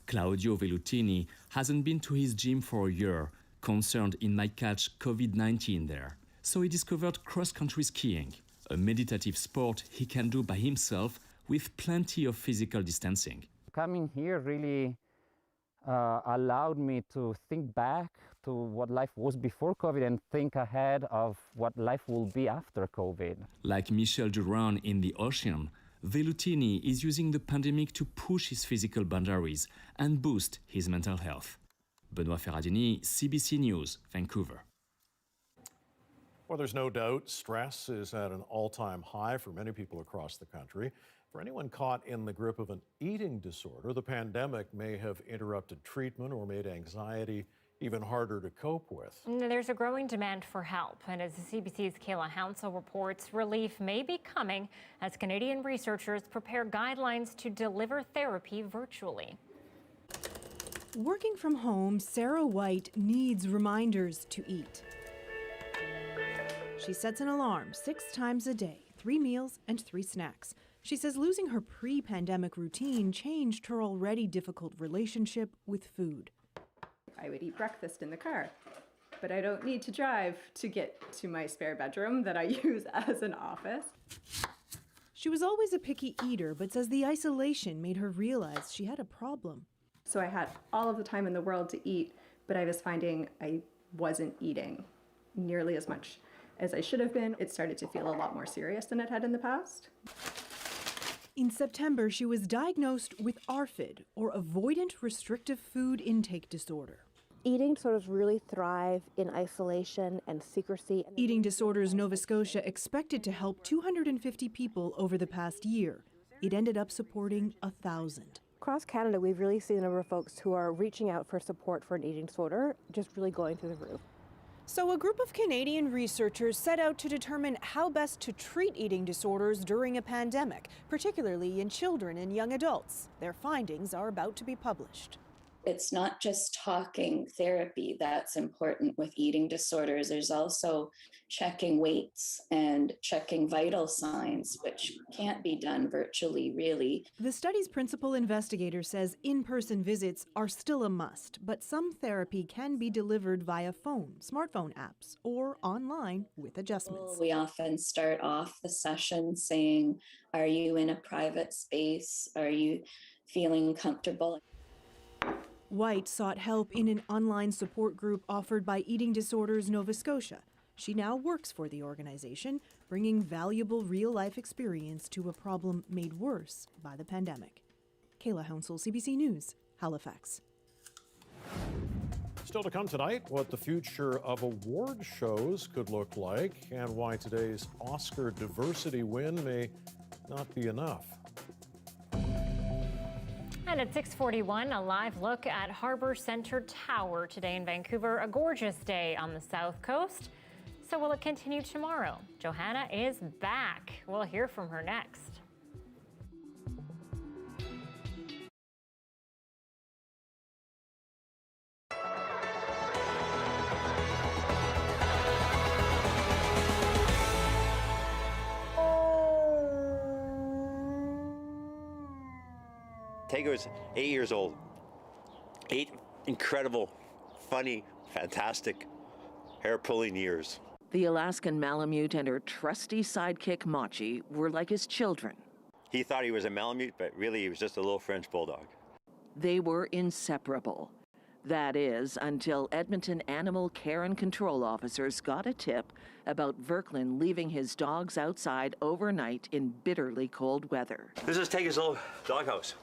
Claudio Velutini hasn't been to his gym for a year, concerned he might catch COVID-19 there. So he discovered cross-country skiing, a meditative sport he can do by himself with plenty of physical distancing. Coming here really allowed me to think back to what life was before COVID and think ahead of what life will be after COVID. Like Michel Durand in the ocean, Velutini is using the pandemic to push his physical boundaries and boost his mental health. Benoit Ferradini, CBC News, Vancouver. Well, there's no doubt stress is at an all-time high for many people across the country. For anyone caught in the grip of an eating disorder, the pandemic may have interrupted treatment or made anxiety even harder to cope with. There's a growing demand for help, and as CBC's Kayla Hounsell reports, relief may be coming as Canadian researchers prepare guidelines to deliver therapy virtually. Working from home, Sarah White needs reminders to eat. She sets an alarm 6 times a day, 3 meals and 3 snacks. She says losing her pre-pandemic routine changed her already difficult relationship with food. I would eat breakfast in the car, but I don't need to drive to get to my spare bedroom that I use as an office. She was always a picky eater, but says the isolation made her realize she had a problem. So I had all of the time in the world to eat, but I was finding I wasn't eating nearly as much as I should have been. It started to feel a lot more serious than it had in the past. In September, she was diagnosed with ARFID, or Avoidant Restrictive Food Intake Disorder. Eating disorders really thrive in isolation and secrecy. Eating Disorders Nova Scotia expected to help 250 people over the past year. It ended up supporting 1,000. Across Canada, we've really seen a number of folks who are reaching out for support for an eating disorder, just really going through the roof. So a group of Canadian researchers set out to determine how best to treat eating disorders during a pandemic, particularly in children and young adults. Their findings are about to be published. It's not just talking therapy that's important with eating disorders. There's also checking weights and checking vital signs, which can't be done virtually, really. The study's principal investigator says in-person visits are still a must, but some therapy can be delivered via phone, smartphone apps, or online with adjustments. We often start off the session saying, are you in a private space? Are you feeling comfortable? White sought help in an online support group offered by Eating Disorders Nova Scotia. She now works for the organization, bringing valuable real-life experience to a problem made worse by the pandemic. Kayla Hounsell, CBC News, Halifax. Still to come tonight, what the future of award shows could look like and why today's Oscar diversity win may not be enough. And at 6:41, a live look at Harbour Centre Tower today in Vancouver. A gorgeous day on the south coast. So will it continue tomorrow? Johanna is back. We'll hear from her next. Tega was 8 years old. 8 incredible, funny, fantastic, hair-pulling years. The Alaskan Malamute and her trusty sidekick, Machi, were like his children. He thought he was a Malamute, but really he was just a little French bulldog. They were inseparable. That is, until Edmonton Animal Care and Control officers got a tip about Verklin leaving his dogs outside overnight in bitterly cold weather. This is Tega's little doghouse.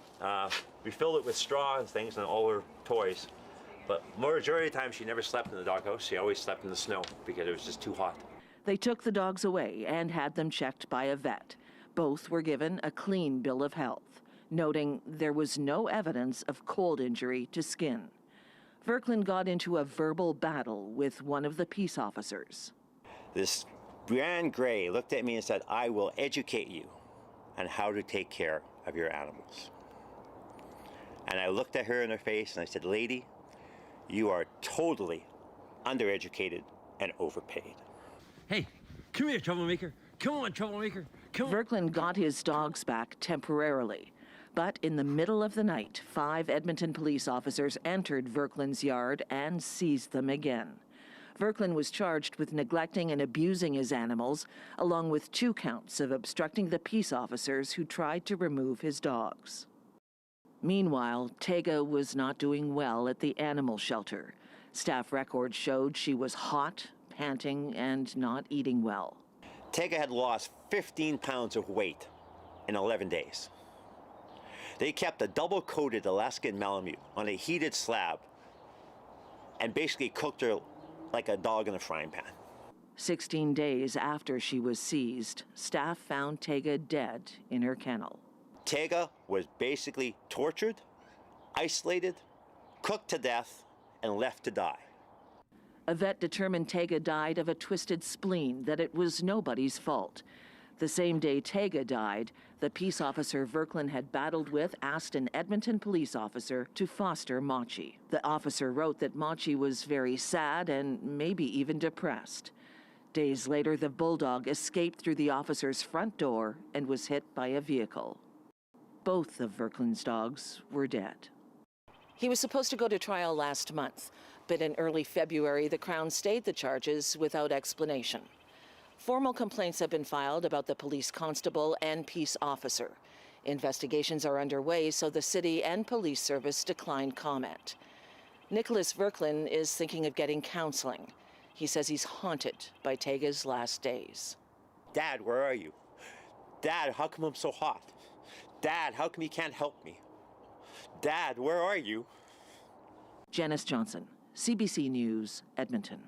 We filled it with straw and things and all her toys. But majority of the time she never slept in the doghouse. She always slept in the snow because it was just too hot. They took the dogs away and had them checked by a vet. Both were given a clean bill of health, noting there was no evidence of cold injury to skin. Verklin got into a verbal battle with one of the peace officers. This Grand Gray looked at me and said, "I will educate you on how to take care of your animals." And I looked at her in her face and I said, "Lady, you are totally undereducated and overpaid." Hey, come here, troublemaker. Come on, troublemaker. Come on. Verklin got his dogs back temporarily. But in the middle of the night, 5 Edmonton police officers entered Verklin's yard and seized them again. Verklin was charged with neglecting and abusing his animals, along with 2 counts of obstructing the peace officers who tried to remove his dogs. Meanwhile, Tega was not doing well at the animal shelter. Staff records showed she was hot, panting, and not eating well. Tega had lost 15 pounds of weight in 11 days. They kept a double-coated Alaskan Malamute on a heated slab and basically cooked her like a dog in a frying pan. 16 days after she was seized, staff found Tega dead in her kennel. Tega was basically tortured, isolated, cooked to death, and left to die. A vet determined Tega died of a twisted spleen, that it was nobody's fault. The same day Tega died, the peace officer Verklin had battled with asked an Edmonton police officer to foster Machi. The officer wrote that Machi was very sad and maybe even depressed. Days later, the bulldog escaped through the officer's front door and was hit by a vehicle. Both of Verklin's dogs were dead. He was supposed to go to trial last month, but in early February, the Crown stayed the charges without explanation. Formal complaints have been filed about the police constable and peace officer. Investigations are underway, so the city and police service declined comment. Nicholas Verklin is thinking of getting counseling. He says he's haunted by Tega's last days. Dad, where are you? Dad, how come I'm so hot? Dad, how come you can't help me? Dad, where are you? Janice Johnson, CBC News, Edmonton.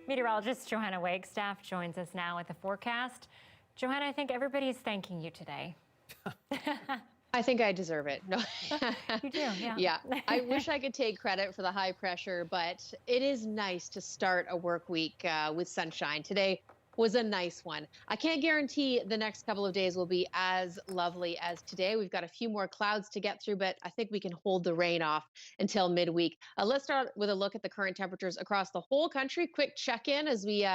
Meteorologist Johanna Wagstaffe joins us now with the forecast. Johanna, I think everybody's thanking you today. I think I deserve it. No. You do, yeah. Yeah. I wish I could take credit for the high pressure, but it is nice to start a work week with sunshine. Today was a nice one. I can't guarantee the next couple of days will be as lovely as today. We've got a few more clouds to get through, but I think we can hold the rain off until midweek. Let's start with a look at the current temperatures across the whole country. Quick check-in as we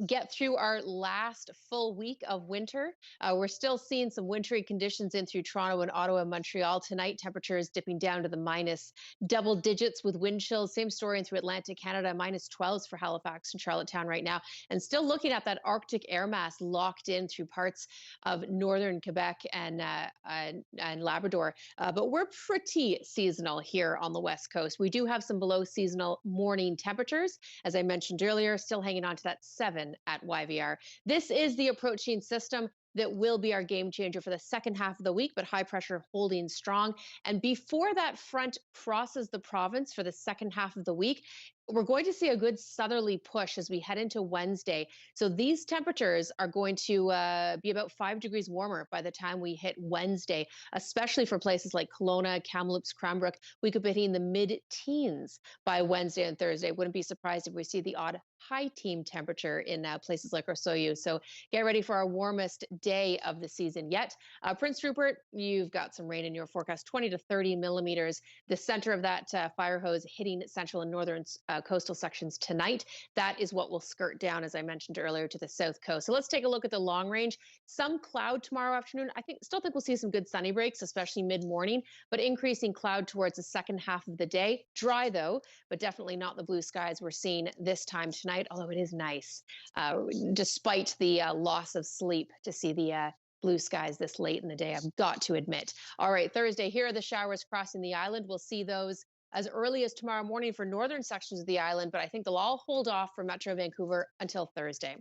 get through our last full week of winter. We're still seeing some wintry conditions in through Toronto and Ottawa and Montreal. Tonight, temperatures dipping down to the minus double digits with wind chills. Same story in through Atlantic Canada, minus 12s for Halifax and Charlottetown right now. And still looking at that Arctic air mass locked in through parts of northern Quebec and Labrador. But we're pretty seasonal here on the West Coast. We do have some below seasonal morning temperatures. As I mentioned earlier, still hanging on to that 7 at YVR. This is the approaching system that will be our game changer for the second half of the week, but high pressure holding strong. And before that front crosses the province for the second half of the week, we're going to see a good southerly push as we head into Wednesday. So these temperatures are going to be about 5 degrees warmer by the time we hit Wednesday, especially for places like Kelowna, Kamloops, Cranbrook. We could be hitting the mid-teens by Wednesday and Thursday. Wouldn't be surprised if we see the odd high team temperature in places like Rosoyu. So get ready for our warmest day of the season yet. Prince Rupert, you've got some rain in your forecast, 20 to 30 millimeters. The center of that fire hose hitting central and northern coastal sections tonight. That is what will skirt down, as I mentioned earlier, to the south coast. So let's take a look at the long range. Some cloud tomorrow afternoon. Still think we'll see some good sunny breaks, especially mid-morning, but increasing cloud towards the second half of the day. Dry though, but definitely not the blue skies we're seeing this time tonight, although it is nice, despite the loss of sleep, to see the blue skies this late in the day, I've got to admit. All right, Thursday, here are the showers crossing the island. We'll see those as early as tomorrow morning for northern sections of the island, but I think they'll all hold off for Metro Vancouver until Thursday.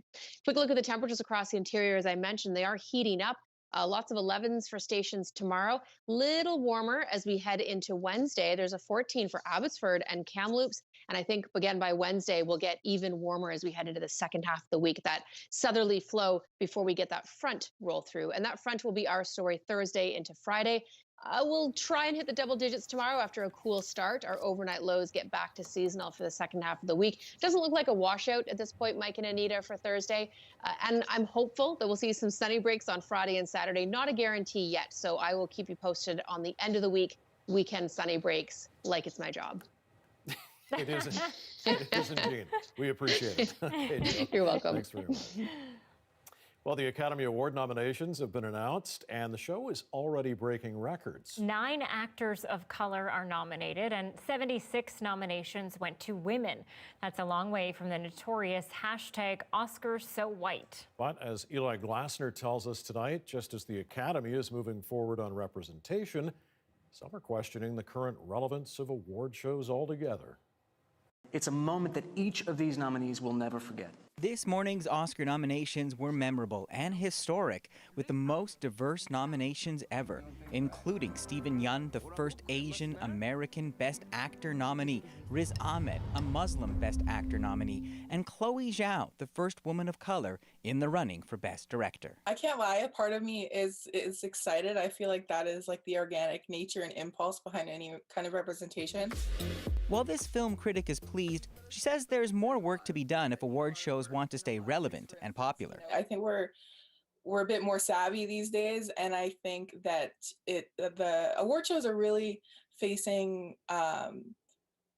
Quick look at the temperatures across the interior. As I mentioned, they are heating up. Lots of 11s for stations tomorrow. Little warmer as we head into Wednesday. There's a 14 for Abbotsford and Kamloops. And I think, again, by Wednesday, we'll get even warmer as we head into the second half of the week. That southerly flow before we get that front roll through. And that front will be our story Thursday into Friday. We'll try and hit the double digits tomorrow after a cool start. Our overnight lows get back to seasonal for the second half of the week. Doesn't look like a washout at this point, Mike and Anita, for Thursday. And I'm hopeful that we'll see some sunny breaks on Friday and Saturday. Not a guarantee yet, so I will keep you posted on the end of the week, weekend sunny breaks, like it's my job. It isn't. It isn't, Jean. We appreciate it. Okay, You're welcome. Thanks very much. Well, the Academy Award nominations have been announced, and the show is already breaking records. 9 actors of color are nominated, and 76 nominations went to women. That's a long way from the notorious #OscarsSoWhite. But as Eli Glasner tells us tonight, just as the Academy is moving forward on representation, some are questioning the current relevance of award shows altogether. It's a moment that each of these nominees will never forget. This morning's Oscar nominations were memorable and historic, with the most diverse nominations ever, including Stephen Yeun, the first Asian American Best Actor nominee, Riz Ahmed, a Muslim Best Actor nominee, and Chloe Zhao, the first woman of color in the running for Best Director. I can't lie, a part of me is excited. I feel like that is like the organic nature and impulse behind any kind of representation. While this film critic is pleased, she says there's more work to be done if award shows want to stay relevant and popular. I think we're a bit more savvy these days, and I think that the award shows are really facing a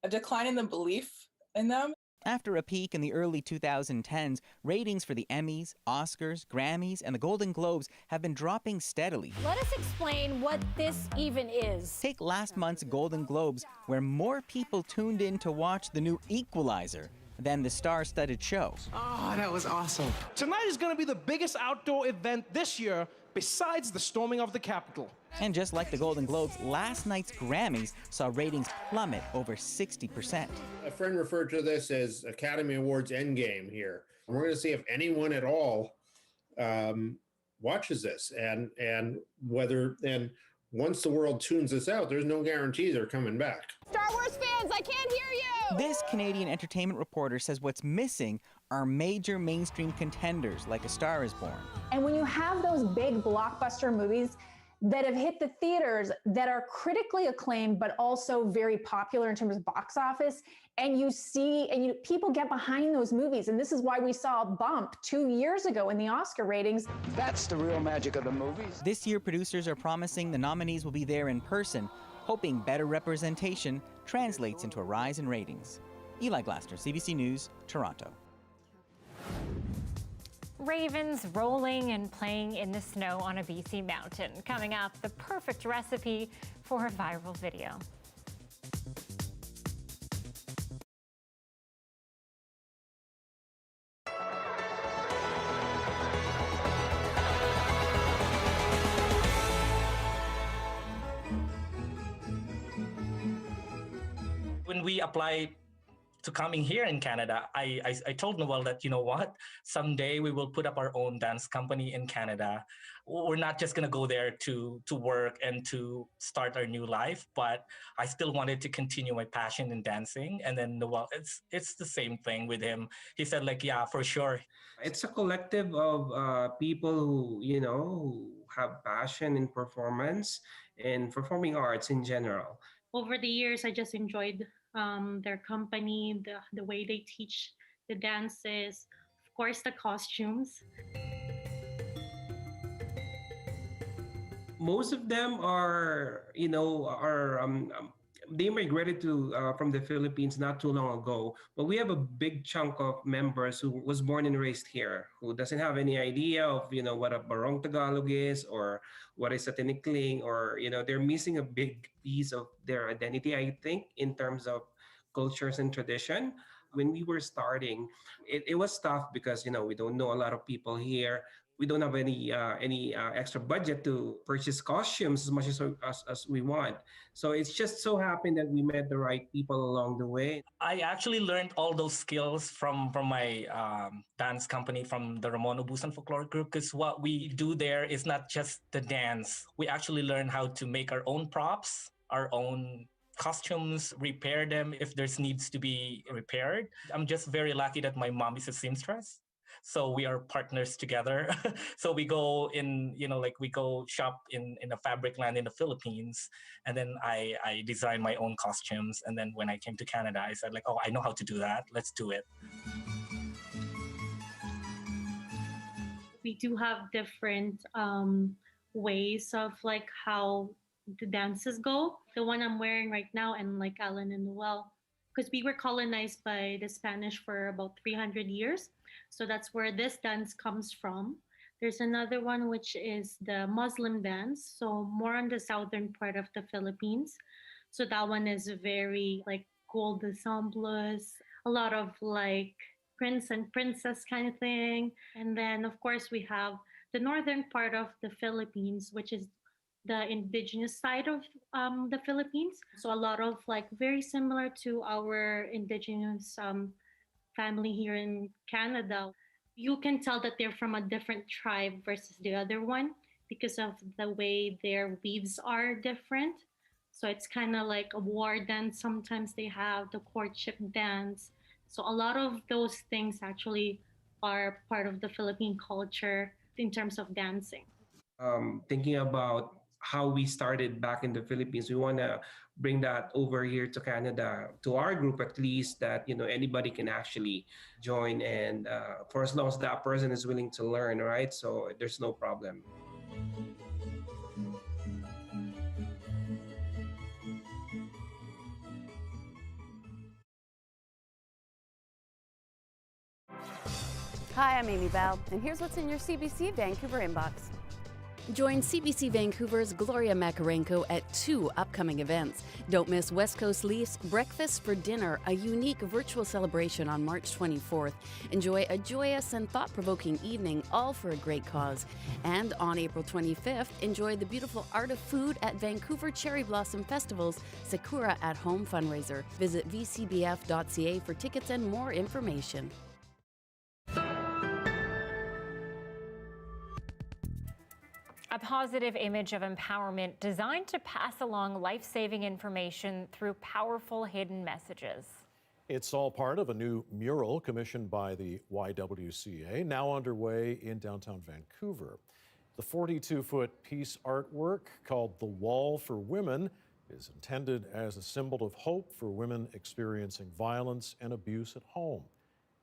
decline in the belief in them. After a peak in the early 2010s, ratings for the Emmys, Oscars, Grammys, and the Golden Globes have been dropping steadily. Let us explain what this even is. Take last month's Golden Globes, where more people tuned in to watch the new Equalizer than the star-studded show. Oh, that was awesome. Tonight is going to be the biggest outdoor event this year besides the storming of the Capitol. And just like the Golden Globes, last night's Grammys saw ratings plummet over 60%. A friend referred to this as Academy Awards Endgame here. We're going to see if anyone at all watches this, and once the world tunes this out, there's no guarantee they're coming back. Star Wars fans, I can't hear you! This Canadian entertainment reporter says what's missing are major mainstream contenders like A Star is Born. And when you have those big blockbuster movies that have hit the theaters, that are critically acclaimed but also very popular in terms of box office, and people get behind those movies, and this is why we saw a bump 2 years ago in the Oscar ratings. That's the real magic of the movies. This year, producers are promising the nominees will be there in person, hoping better representation translates into a rise in ratings. Eli Glasner, CBC News, Toronto. Ravens rolling and playing in the snow on a BC mountain. Coming up, the perfect recipe for a viral video. When we applied to coming here in Canada, I told Noel that, you know what, someday we will put up our own dance company in Canada. We're not just gonna go there to work and to start our new life, but I still wanted to continue my passion in dancing. And then Noel, it's the same thing with him. He said like, yeah, for sure. It's a collective of people who have passion in performance and performing arts in general. Over the years, I just enjoyed their company, the way they teach the dances, of course, the costumes. Most of them are they migrated from the Philippines not too long ago, but we have a big chunk of members who was born and raised here, who doesn't have any idea of what a Barong Tagalog is or what is a tinikling, or they're missing a big piece of their identity, I think, in terms of cultures and tradition. When we were starting, it was tough because we don't know a lot of people here. We don't have any extra budget to purchase costumes as much as we want. So it's just so happened that we met the right people along the way. I actually learned all those skills from my dance company, from the Ramon Ubusan Folklore Group, because what we do there is not just the dance. We actually learn how to make our own props, our own costumes, repair them if there's needs to be repaired. I'm just very lucky that my mom is a seamstress. So we are partners together. So we go we go shop in a fabric land in the Philippines. And then I design my own costumes. And then when I came to Canada, I said like, oh, I know how to do that. Let's do it. We do have different ways of like how the dances go. The one I'm wearing right now, and like Alan and Noel, because we were colonized by the Spanish for about 300 years. So that's where this dance comes from. There's another one which is the Muslim dance, so more on the southern part of the Philippines. So that one is very like gold ensembles, a lot of like prince and princess kind of thing. And then of course we have the northern part of the Philippines, which is the indigenous side of the Philippines. So a lot of like very similar to our indigenous family here in Canada. You can tell that they're from a different tribe versus the other one because of the way their weaves are different. So it's kind of like a war dance. Sometimes they have the courtship dance. So a lot of those things actually are part of the Philippine culture in terms of dancing. Thinking about how we started back in the Philippines, we want to bring that over here to Canada, to our group at least, that anybody can actually join, and for as long as that person is willing to learn, right? So there's no problem. Hi, I'm Amy Bell, and here's what's in your CBC Vancouver inbox. Join CBC Vancouver's Gloria Makarenko at 2 upcoming events. Don't miss West Coast Leafs Breakfast for Dinner, a unique virtual celebration on March 24th. Enjoy a joyous and thought-provoking evening, all for a great cause. And on April 25th, enjoy the beautiful art of food at Vancouver Cherry Blossom Festival's Sakura at Home fundraiser. Visit vcbf.ca for tickets and more information. A positive image of empowerment designed to pass along life-saving information through powerful hidden messages. It's all part of a new mural commissioned by the YWCA, now underway in downtown Vancouver. The 42-foot piece artwork, called The Wall for Women, is intended as a symbol of hope for women experiencing violence and abuse at home.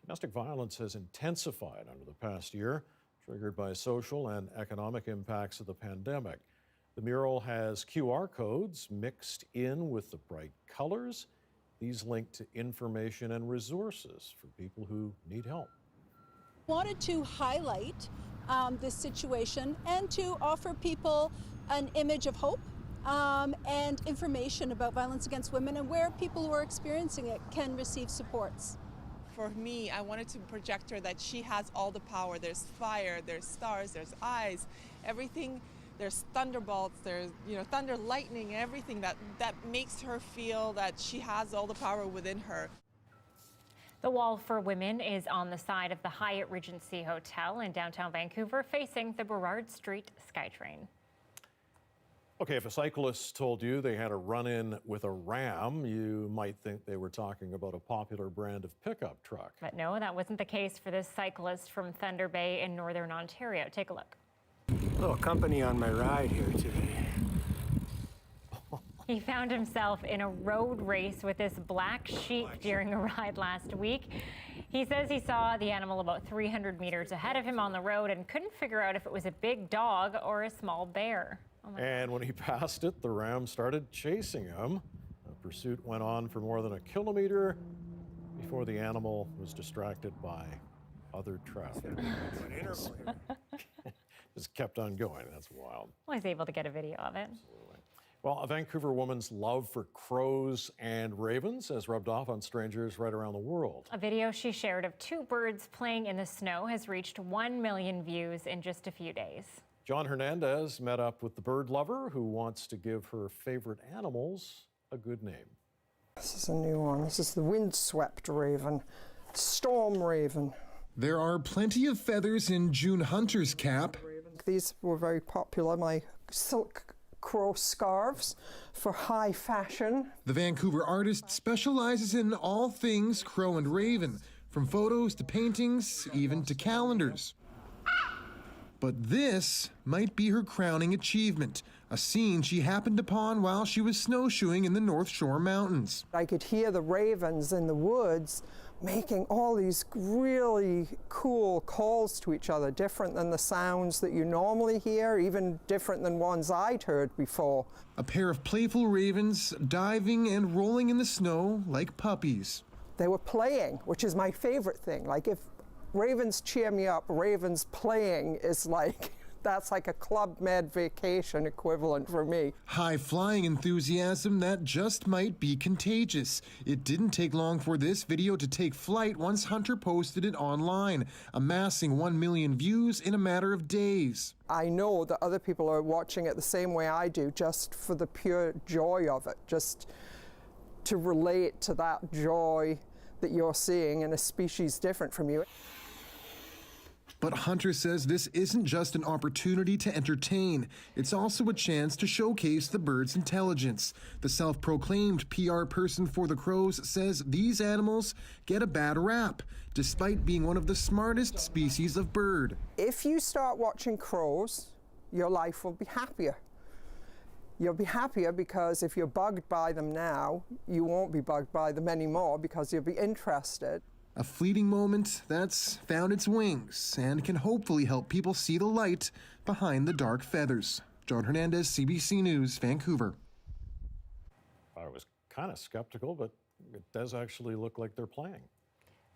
Domestic violence has intensified over the past year, triggered by social and economic impacts of the pandemic. The mural has QR codes mixed in with the bright colors. These link to information and resources for people who need help. Wanted to highlight this situation and to offer people an image of hope and information about violence against women and where people who are experiencing it can receive supports. For me, I wanted to project her that she has all the power. There's fire, there's stars, there's eyes, everything. There's thunderbolts, there's thunder, lightning, everything that makes her feel that she has all the power within her. The Wall for Women is on the side of the Hyatt Regency Hotel in downtown Vancouver, facing the Burrard Street SkyTrain. Okay, if a cyclist told you they had a run-in with a ram, you might think they were talking about a popular brand of pickup truck. But no, that wasn't the case for this cyclist from Thunder Bay in northern Ontario. Take a look. A little company on my ride here today. He found himself in a road race with this black sheep during a ride last week. He says he saw the animal about 300 meters ahead of him on the road and couldn't figure out if it was a big dog or a small bear. And when he passed it, the ram started chasing him. The pursuit went on for more than a kilometer before the animal was distracted by other traffic. Just kept on going. That's wild. I was able to get a video of it. Well, a Vancouver woman's love for crows and ravens has rubbed off on strangers right around the world. A video she shared of 2 birds playing in the snow has reached 1 million views in just a few days. John Hernandez met up with the bird lover who wants to give her favorite animals a good name. This is a new one. This is the windswept raven, storm raven. There are plenty of feathers in June Hunter's cap. These were very popular, my silk crow scarves for high fashion. The Vancouver artist specializes in all things crow and raven, from photos to paintings, even to calendars. But this might be her crowning achievement, a scene she happened upon while she was snowshoeing in the North Shore Mountains. I could hear the ravens in the woods making all these really cool calls to each other, different than the sounds that you normally hear, even different than ones I'd heard before. A pair of playful ravens diving and rolling in the snow like puppies. They were playing, which is my favorite thing. Like if Ravens cheer me up, ravens playing is like, that's like a Club Med vacation equivalent for me. High flying enthusiasm that just might be contagious. It didn't take long for this video to take flight once Hunter posted it online, amassing 1 million views in a matter of days. I know that other people are watching it the same way I do, just for the pure joy of it, just to relate to that joy that you're seeing in a species different from you. But Hunter says this isn't just an opportunity to entertain. It's also a chance to showcase the bird's intelligence. The self-proclaimed PR person for the crows says these animals get a bad rap, despite being one of the smartest species of bird. If you start watching crows, your life will be happier. You'll be happier because if you're bugged by them now, you won't be bugged by them anymore because you'll be interested. A fleeting moment that's found its wings and can hopefully help people see the light behind the dark feathers. John Hernandez, CBC News, Vancouver. I was kind of skeptical, but it does actually look like they're playing.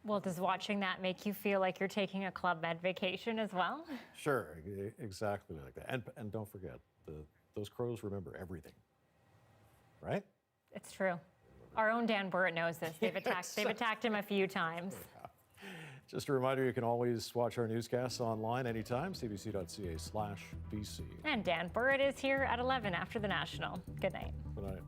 Well, does watching that make you feel like you're taking a Club Med vacation as well? Sure, exactly like that. And don't forget, those crows remember everything, right? It's true. Our own Dan Burrett knows this. They've attacked him a few times. Just a reminder, you can always watch our newscasts online anytime, cbc.ca/BC. And Dan Burrett is here at 11 after the National. Good night. Good night.